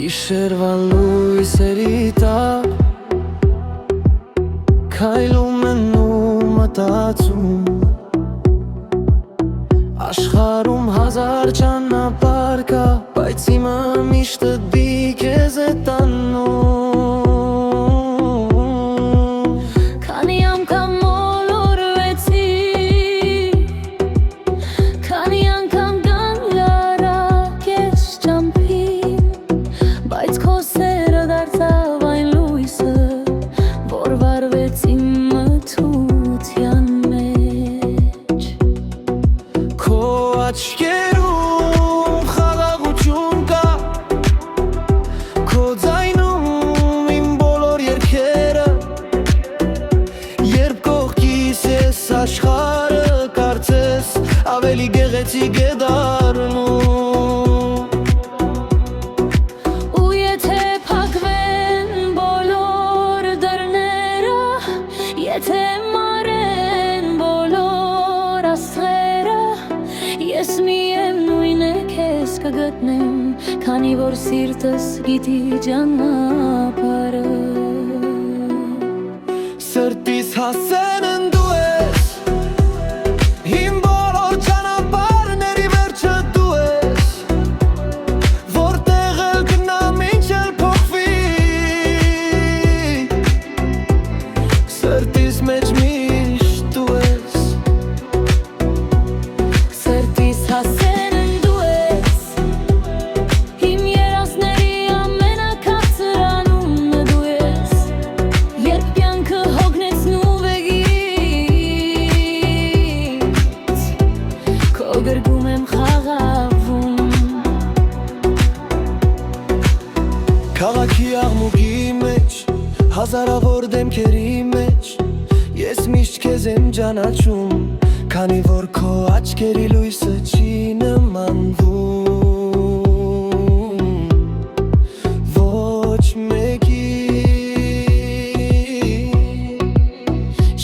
Գիշերվան լույսերի տակ քայլում են ու մտածում Աշխարհում հազար ճանապարհ կա, բայց իմը միշտ դի քեզ է տանում Քանի անգամ մոլորվեցի, քանի անգամ գանլարա քեզ ճամփին Բայց քո սերը դարձավ այն լույսը, որ վառվեց իմ մթության մեջ Քո աչքերում խաղաղություն կա Քո ձայնում իմ բոլոր երգերը Երբ կողքիս ես աշխարհը կարծես ավելի գեղեցիկ է դառնում Ու եթե փակվեն բոլոր դռները, եթե մարեն բոլոր աստղերը Ես միևնույն է քեզ կգտնեմ, քանի որ սիրտս գիտի ճանապարհը Սրտիս հասենն դու ես Իմ բոլոր ճանապարհների վերջը դու ես Որտեղ էլ գնամ ինչ էլ փոխվի Սրտիս մեջ միշտ դու ես Սրտիս հասենն դու ես Իմ երազների ամենաքաղցրանունը դու ես Երբ կյանքը հոգնեցնու վեգից Քո գրկում եմ խաղավում Քաղաքի աղմուկի մեջ, հազարավոր դեմքերի մեջ Ես միշտ քեզ եմ ճանաչում, քանի որ քո աչքերի լույսը չի նմանվում Ոչ մեկի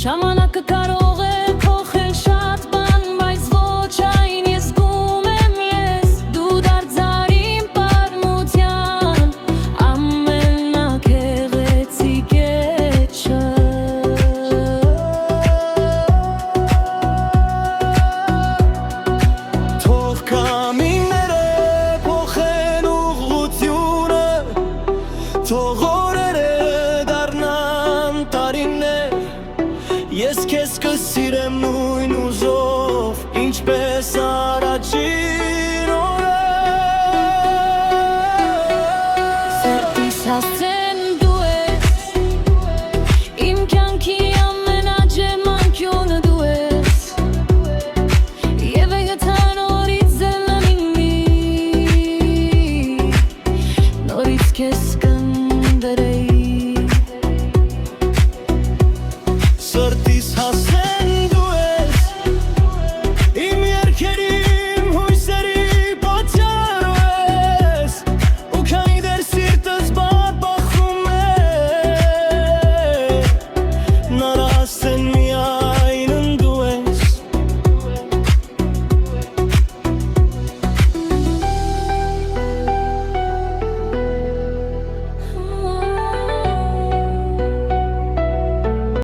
Ժամանակը կարող է փոխել շատ բան, բայց ոչ այն ես զգում եմ ես Դու դարձար իմ պատմության ամենագեղեցիկ էջը Թող կամ